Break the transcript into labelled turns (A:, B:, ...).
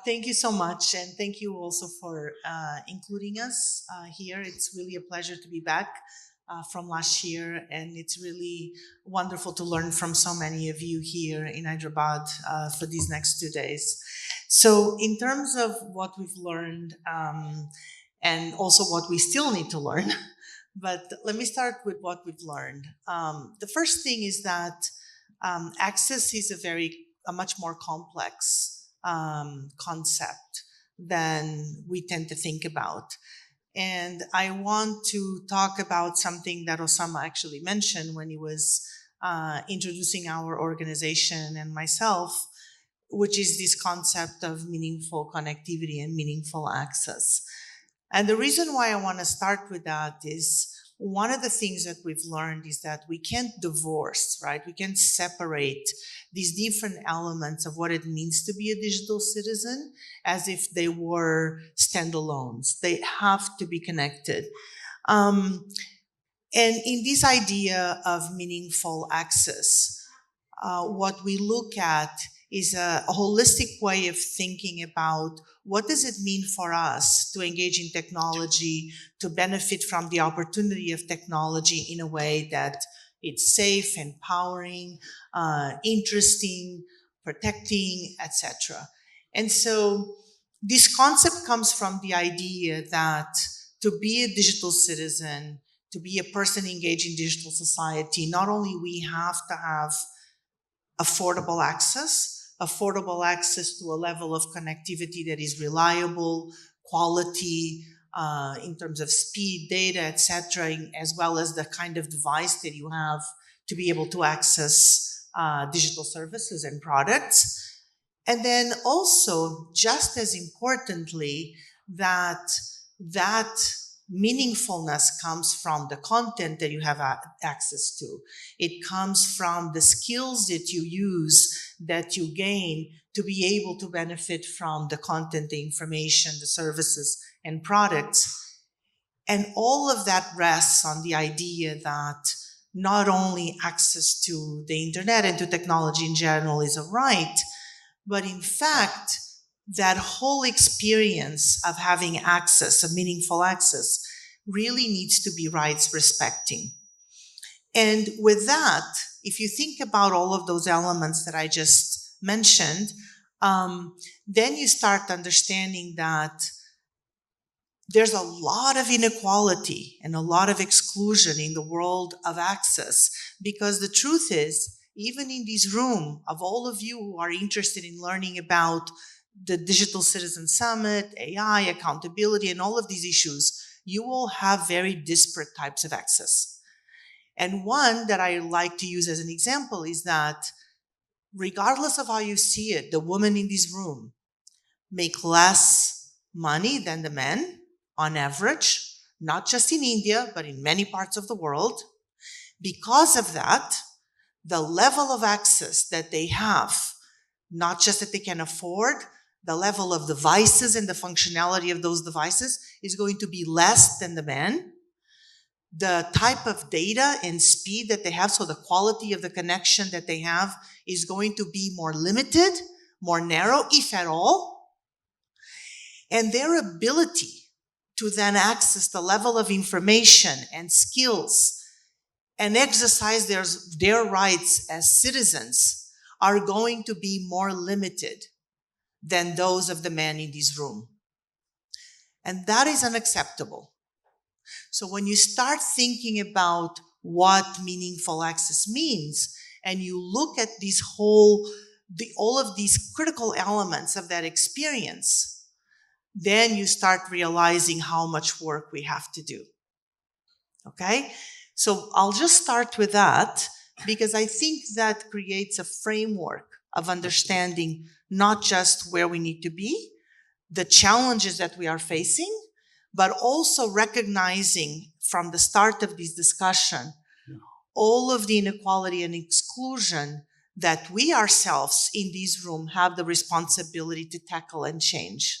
A: Thank you so much, and thank you also for including us here. It's really a pleasure to be back from last year, and it's really wonderful to learn from so many of you here in Hyderabad for these next 2 days. So in terms of what we've learned, and also what we still need to learn, but let me start with what we've learned. The first thing is that access is a much more complex concept than we tend to think about. And I want to talk about something that Osama actually mentioned when he was introducing our organization and myself, which is this concept of meaningful connectivity and meaningful access. And the reason why I want to start with that is one of the things that we've learned is that we can't divorce, right? We can't separate these different elements of what it means to be a digital citizen as if they were standalones. They have to be connected. And in this idea of meaningful access, what we look at is a holistic way of thinking about what does it mean for us to engage in technology, to benefit from the opportunity of technology in a way that it's safe, empowering, interesting, protecting, etc. And so this concept comes from the idea that to be a digital citizen, to be a person engaged in digital society, not only we have to have affordable access to a level of connectivity that is reliable, quality, in terms of speed, data, etc., as well as the kind of device that you have to be able to access digital services and products. And then also, just as importantly, that meaningfulness comes from the content that you have access to. It comes from the skills that you use, that you gain to be able to benefit from the content, the information, the services and products. And all of that rests on the idea that not only access to the internet and to technology in general is a right, but in fact, that whole experience of having access, of meaningful access, really needs to be rights respecting. And with that, if you think about all of those elements that I just mentioned, then you start understanding that there's a lot of inequality and a lot of exclusion in the world of access, because the truth is, even in this room, of all of you who are interested in learning about the Digital Citizen Summit, AI, accountability, and all of these issues, you will have very disparate types of access. And one that I like to use as an example is that regardless of how you see it, the women in this room make less money than the men on average, not just in India, but in many parts of the world. Because of that, the level of access that they have, not just that they can afford, the level of devices and the functionality of those devices is going to be less than the men. The type of data and speed that they have, so the quality of the connection that they have, is going to be more limited, more narrow, if at all. And their ability to then access the level of information and skills and exercise their rights as citizens are going to be more limited than those of the men in this room. And that is unacceptable. So when you start thinking about what meaningful access means, and you look at this all of these critical elements of that experience, then you start realizing how much work we have to do. Okay? So I'll just start with that, because I think that creates a framework of understanding not just where we need to be, the challenges that we are facing, but also recognizing from the start of this discussion all of the inequality and exclusion that we ourselves in this room have the responsibility to tackle and change.